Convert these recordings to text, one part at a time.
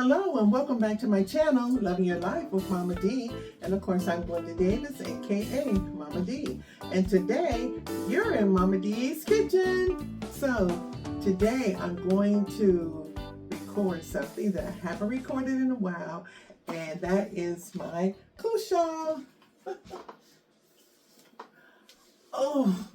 Hello and welcome back to my channel, Loving Your Life with Mama D. And of course, I'm Glenda Davis, aka Mama D. And today, you're in Mama D's kitchen. So today, I'm going to record something that I haven't recorded in a while, and that is my Cushaw. Oh,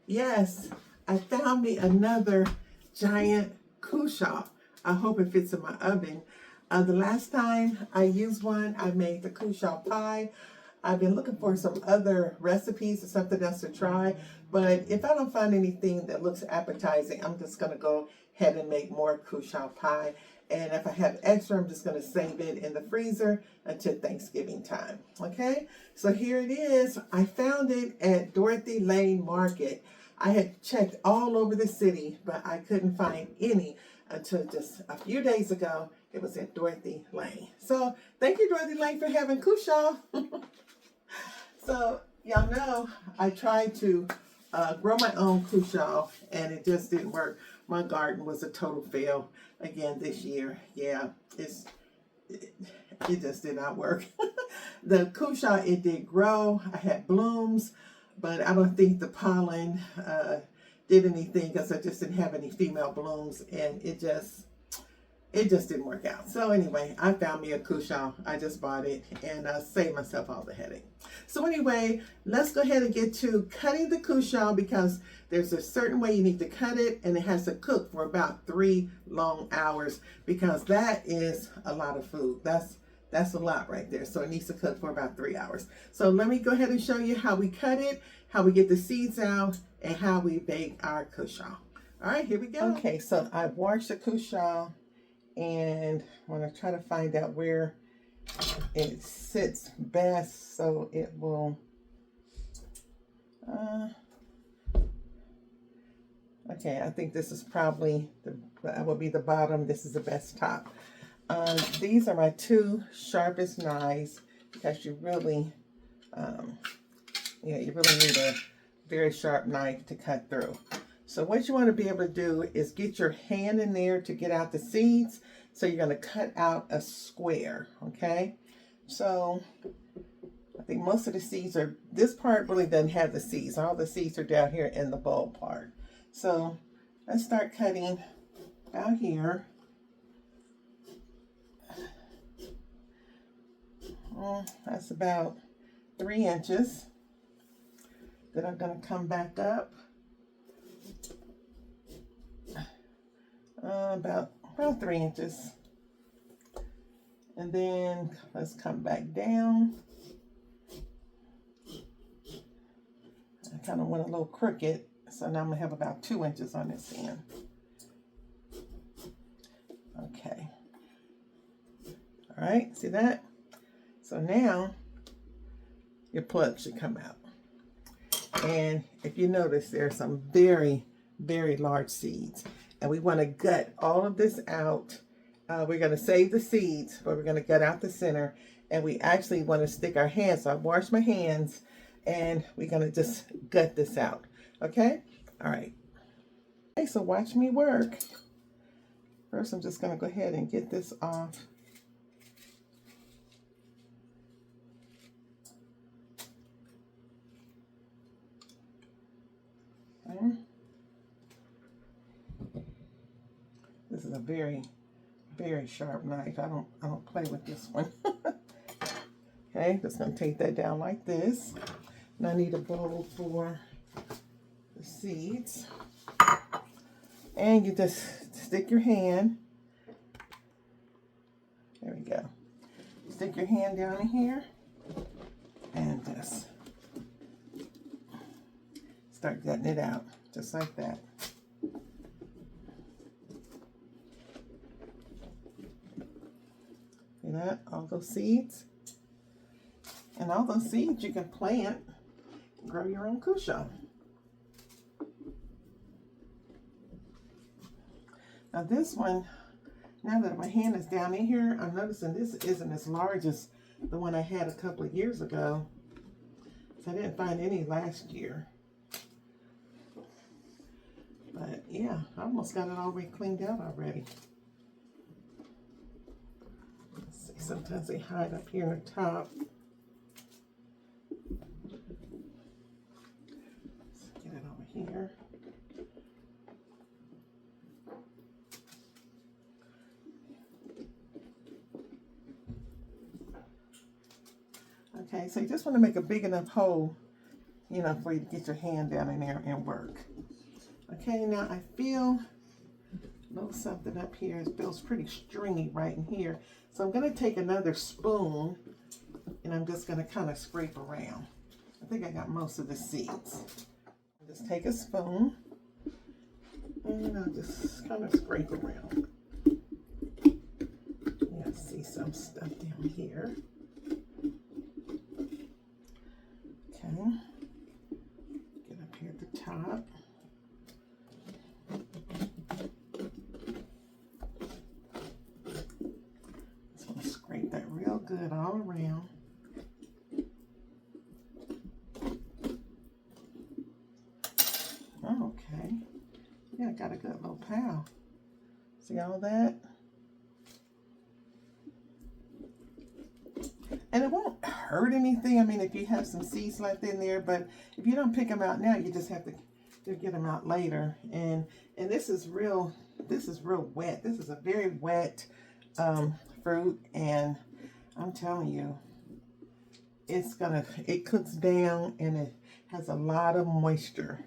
yes, I found me another giant Cushaw. I hope it fits in my oven. The last time I used one, I made the Cushaw pie. I've been looking for some other recipes or something else to try, but if I don't find anything that looks appetizing, I'm just going to go ahead and make more Cushaw pie. And if I have extra, I'm just going to save it in the freezer until Thanksgiving time. Okay, so here it is. I found it at Dorothy Lane Market. I had checked all over the city, but I couldn't find any until just a few days ago. It was at Dorothy Lane. So thank you, Dorothy Lane, for having Cushaw. So y'all know I tried to grow my own Cushaw, and it just didn't work. My garden was a total fail again this year. Yeah, it just did not work. The Cushaw, it did grow. I had blooms, but I don't think the pollen did anything because I just didn't have any female blooms, and it just didn't work out. So anyway, I found me a Cushaw. I just bought it and saved myself all the headache. So anyway, let's go ahead and get to cutting the Cushaw, because there's a certain way you need to cut it, and it has to cook for about 3 long hours, because that is a lot of food. That's a lot right there. So it needs to cook for about 3 hours. So let me go ahead and show you how we cut it, how we get the seeds out, and how we bake our Cushaw. All right, here we go. Okay, so I've washed the Cushaw, and I'm going to try to find out where it sits best so it will, okay, I think this is probably, that will be the bottom. This is the best top. These are my 2 sharpest knives, because you really, you really need a very sharp knife to cut through. So what you want to be able to do is get your hand in there to get out the seeds. So you're going to cut out a square, okay? So I think most of the seeds are, this part really doesn't have the seeds. All the seeds are down here in the bulb part. So let's start cutting out here. That's about 3 inches. Then I'm going to come back up about 3 inches, and then let's come back down. I kind of went a little crooked, so now I'm gonna have about 2 inches on this end. Okay, all right, see that? So now your plug should come out. And if you notice, there are some very, very large seeds. And we want to gut all of this out. We're going to save the seeds, but we're going to gut out the center. And we actually want to stick our hands. So I washed my hands, and we're going to just gut this out. Okay? All right. Okay, so watch me work. First, I'm just going to go ahead and get this off. Okay. This is a very, very sharp knife. I don't play with this one. Okay, just gonna take that down like this. And I need a bowl for the seeds. And you just stick your hand. There we go. Stick your hand down in here and just start gutting it out, just like that. See that? All those seeds. And all those seeds you can plant, grow your own Cushaw. Now this one, now that my hand is down in here, I'm noticing this isn't as large as the one I had a couple of years ago. So I didn't find any last year. But yeah, I almost got it all cleaned out already. sometimes they hide up here in the top. Let's get it over here. Okay, so you just want to make a big enough hole, you know, for you to get your hand down in there and work. Okay, now I feel a little something up here. It feels pretty stringy right in here. So I'm going to take another spoon and I'm just going to kind of scrape around. I think I got most of the seeds. Just take a spoon and I'll just kind of scrape around. Yeah, I see some stuff down here. Okay, get up here at the top. Just want to scrape that real good all around. Okay, yeah, I got a good little pile. See all that? And it won't hurt anything. I mean, if you have some seeds left in there, but if you don't pick them out now, you just have to get them out later. And this is real wet. This is a very wet fruit, and I'm telling you, it cooks down and it has a lot of moisture.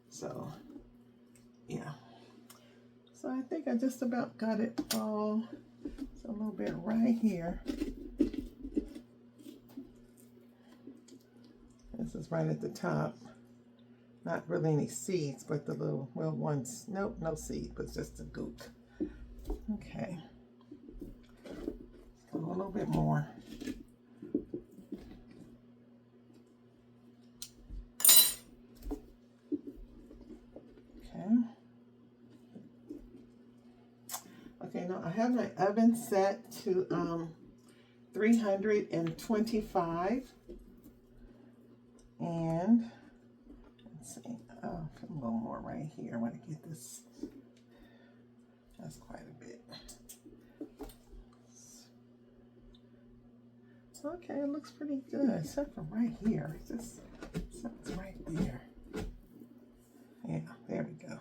So, yeah. So I think I just about got it all. So a little bit right here. This is right at the top. Not really any seeds, but the little, well, ones, nope, no seed, but just a goop. Okay. Let's go a little bit more. Okay. Okay, now I have my oven set to 325. And let's see, oh, put a little more right here. I want to get this, that's quite a bit. Okay, it looks pretty good, except for right here. Just something's right there. Yeah, there we go.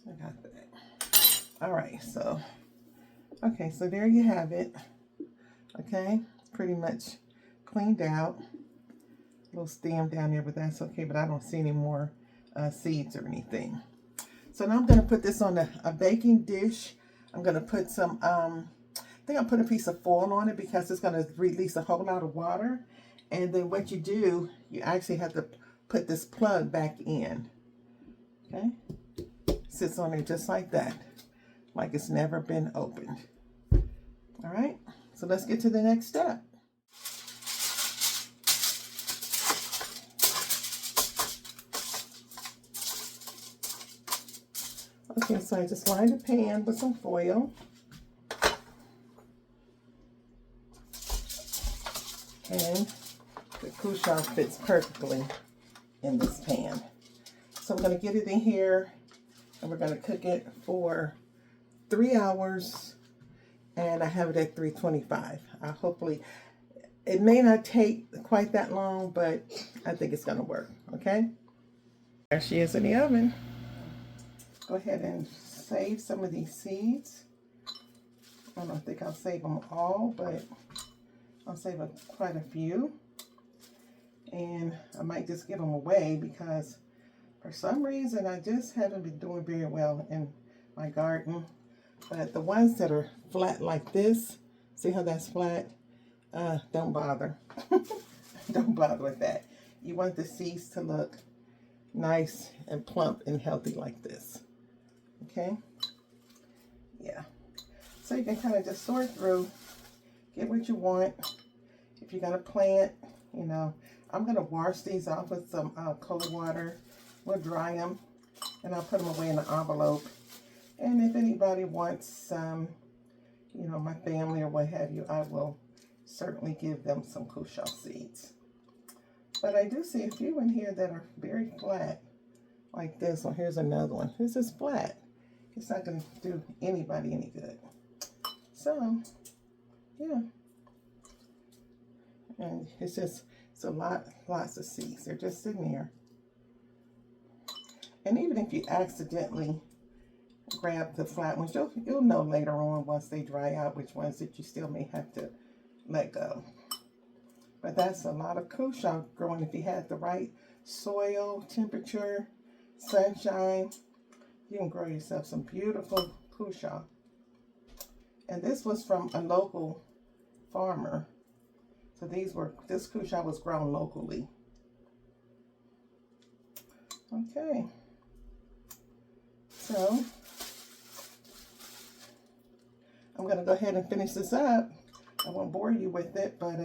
I got that. All right, so, okay, so there you have it. Okay, pretty much cleaned out. Little stem down there, but that's okay. But I don't see any more seeds or anything. So now I'm going to put this on a baking dish. I'm going to put some, I think I'll put a piece of foil on it because it's going to release a whole lot of water. And then what you do, you actually have to put this plug back in. Okay? Sits on there just like that. Like it's never been opened. All right? So let's get to the next step. Okay, so I just lined the pan with some foil. And the Cushaw fits perfectly in this pan. So I'm going to get it in here and we're going to cook it for 3 hours. And I have it at 325. Hopefully, it may not take quite that long, but I think it's going to work. Okay? There she is in the oven. Go ahead and save some of these seeds. I don't think I'll save them all, but I'll save quite a few. And I might just give them away because for some reason I just haven't been doing very well in my garden. But the ones that are flat like this, see how that's flat? Don't bother. Don't bother with that. You want the seeds to look nice and plump and healthy like this. Okay? Yeah. So you can kind of just sort through, get what you want. If you're going to plant, you know, I'm going to wash these off with some cold water. We'll dry them and I'll put them away in an envelope. And if anybody wants some, you know, my family or what have you, I will certainly give them some Cushaw seeds. But I do see a few in here that are very flat, like this one. Here's another one. This is flat. It's not going to do anybody any good. So, yeah. And it's just, it's a lots of seeds. They're just sitting there. And even if you accidentally grab the flat ones, you'll know later on once they dry out which ones that you still may have to let go. But that's a lot of Cushaw growing if you had the right soil, temperature, sunshine. You can grow yourself some beautiful Cushaw. And this was from a local farmer. So this Cushaw was grown locally. Okay. So I'm going to go ahead and finish this up. I won't bore you with it, but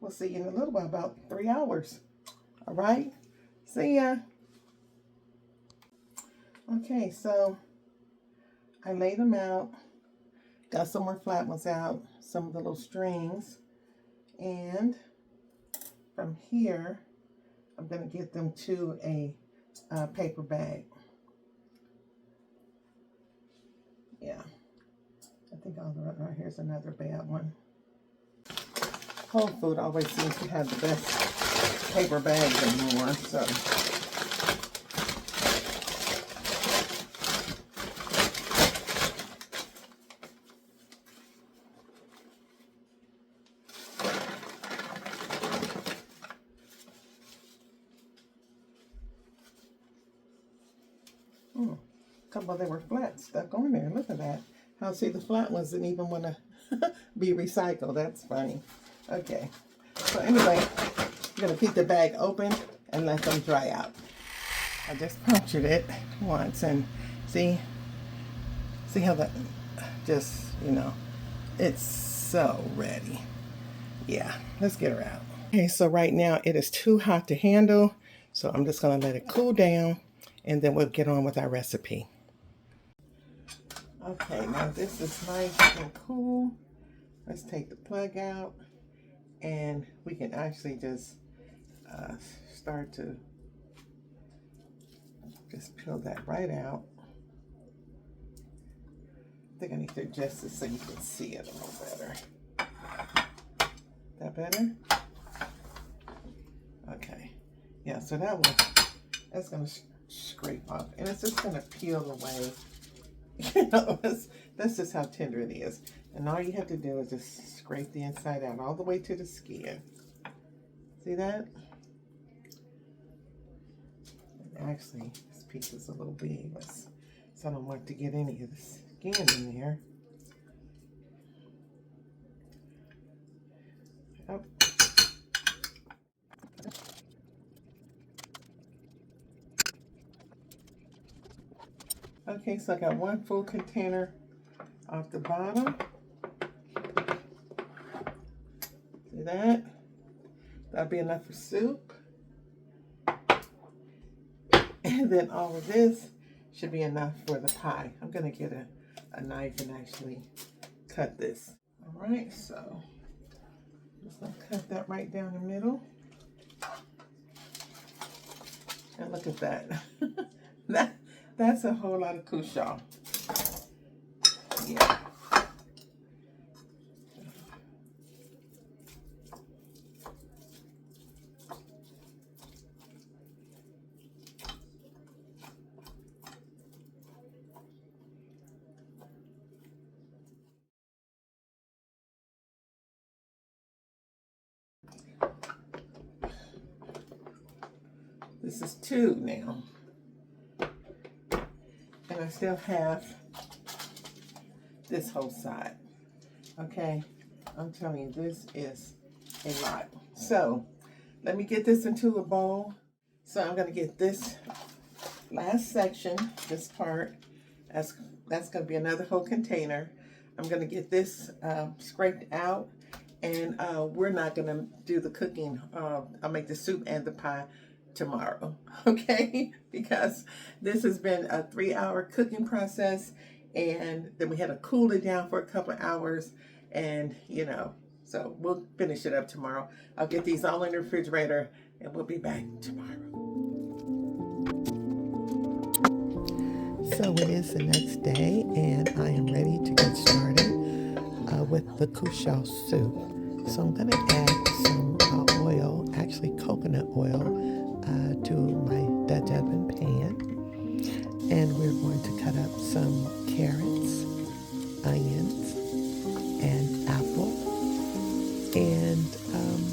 we'll see you in a little while, about 3 hours. All right? See ya. Okay, so I laid them out. Got some more flat ones out, some of the little strings. And from here, I'm going to get them to a paper bag. Yeah. I think here's another bad one. Whole Food always seems to have the best paper bags anymore, so. A couple of them were flat stuck on there. Look at that. How see the flat ones didn't even want to be recycled. That's funny. Okay. So anyway, I'm going to keep the bag open and let them dry out. I just punctured it once and see how that just, it's so ready. Yeah, let's get her out. Okay, so right now it is too hot to handle. So I'm just going to let it cool down and then we'll get on with our recipe. Okay, now this is nice and cool. Let's take the plug out and we can actually just start to just peel that right out. I think I need to adjust this so you can see it a little better. That better? Okay. Yeah, so that's going to scrape off and it's just going to peel away. That's just how tender it is. And all you have to do is just scrape the inside out all the way to the skin. See that? And actually, this piece is a little big, so I don't want to get any of the skin in there. Yep. Okay, so I got one full container off the bottom. See that? That'll be enough for soup. And then all of this should be enough for the pie. I'm gonna get a knife and actually cut this. All right, so just gonna cut that right down the middle. And look at that. That's a whole lot of Cushaw. Yeah. This is 2 now. And I still have this whole side. Okay, I'm telling you, this is a lot. So let me get this into a bowl. So I'm gonna get this last section, this part, that's gonna be another whole container. I'm gonna get this scraped out, and we're not gonna do the cooking. I'll make the soup and the pie tomorrow, okay? Because this has been a 3-hour cooking process, and then we had to cool it down for a couple of hours, and so we'll finish it up tomorrow. I'll get these all in the refrigerator and we'll be back tomorrow. So it is the next day and I am ready to get started. with the Cushaw Soup. So I'm going to add some oil, actually coconut oil, to my Dutch oven pan. And we're going to cut up some carrots, onions, and apple. And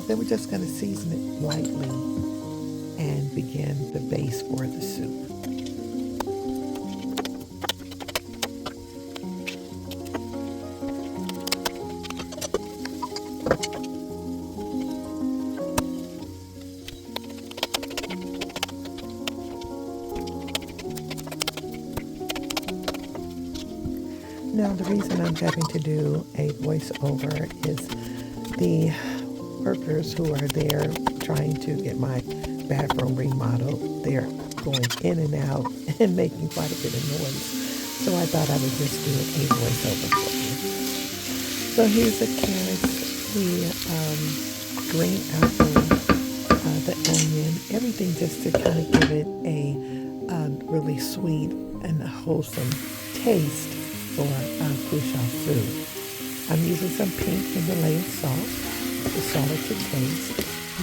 then we're just going to season it lightly and begin the base for the soup. Now, the reason I'm having to do a voiceover is the workers who are there trying to get my bathroom remodeled, they're going in and out and making quite a bit of noise. So I thought I would just do a voiceover for you. So here's the carrots, the green apple, the onion, everything just to kind of give it a really sweet and wholesome taste for Cushaw Soup. I'm using some pink Himalayan salt, the salt to taste,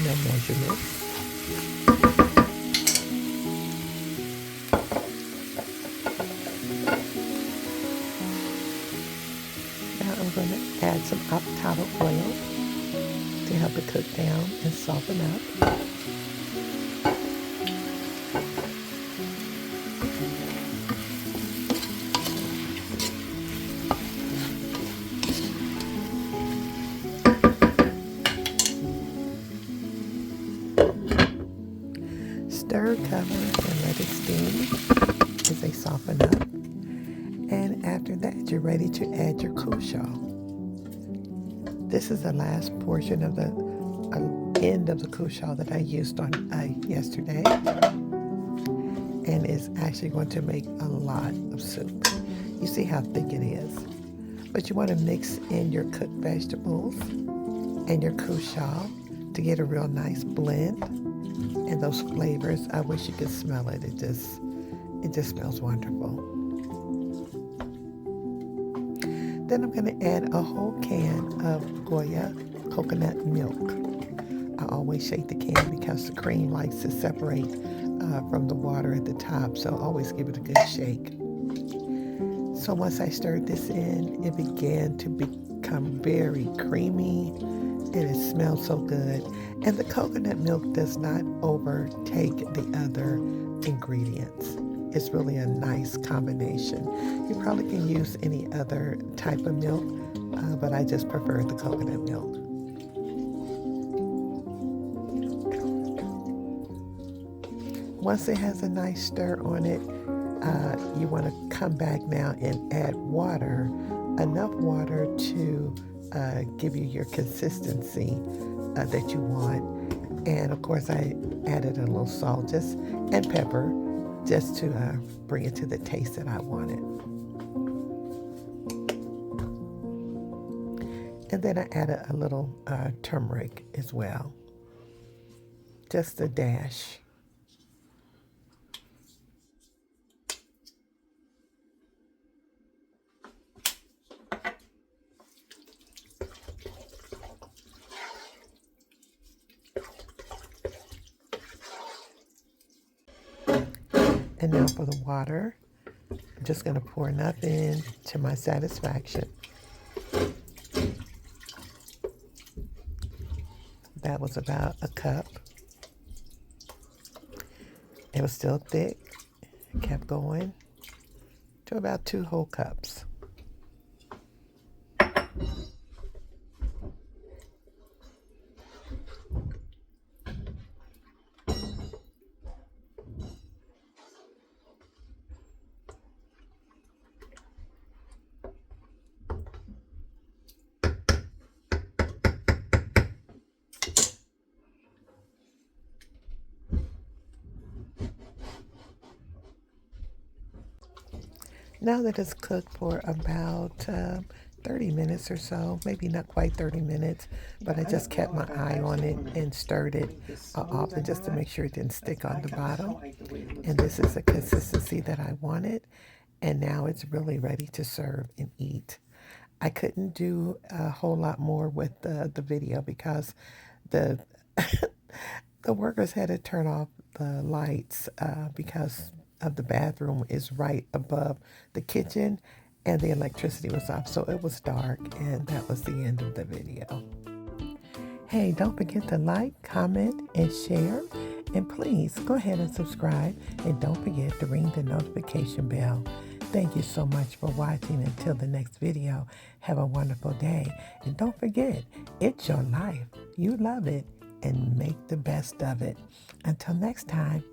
no measurements. Now I'm going to add some avocado oil to help it cook down and soften up. Stir, cover, and let it steam as they soften up. And after that, you're ready to add your Cushaw. This is the last portion of the end of the Cushaw that I used on yesterday. And it's actually going to make a lot of soup. You see how thick it is. But you want to mix in your cooked vegetables and your Cushaw to get a real nice blend. And those flavors, I wish you could smell it. It just smells wonderful. Then I'm going to add a whole can of Goya coconut milk. I always shake the can because the cream likes to separate from the water at the top, so always give it a good shake. So once I stirred this in, it began to become very creamy, and it smells so good. And the coconut milk does not overtake the other ingredients. It's really a nice combination. You probably can use any other type of milk, but I just prefer the coconut milk. Once it has a nice stir on it, you want to come back now and add water, enough water to give you your consistency that you want. And of course I added a little salt and pepper just to bring it to the taste that I wanted. And then I added a little turmeric as well, just a dash. And now for the water, I'm just going to pour enough in to my satisfaction. That was about a cup. It was still thick. It kept going to about 2 whole cups. Now that it's cooked for about 30 minutes or so, maybe not quite 30 minutes, but I just kept my eye on it and stirred it often just to make sure it didn't stick on the bottom. And this is the consistency that I wanted. And now it's really ready to serve and eat. I couldn't do a whole lot more with the video because the the workers had to turn off the lights because of the bathroom is right above the kitchen and the electricity was off. So it was dark and that was the end of the video. Hey, don't forget to like, comment, and share. And please go ahead and subscribe. And don't forget to ring the notification bell. Thank you so much for watching. Until the next video, have a wonderful day. And don't forget, it's your life. You love it and make the best of it. Until next time,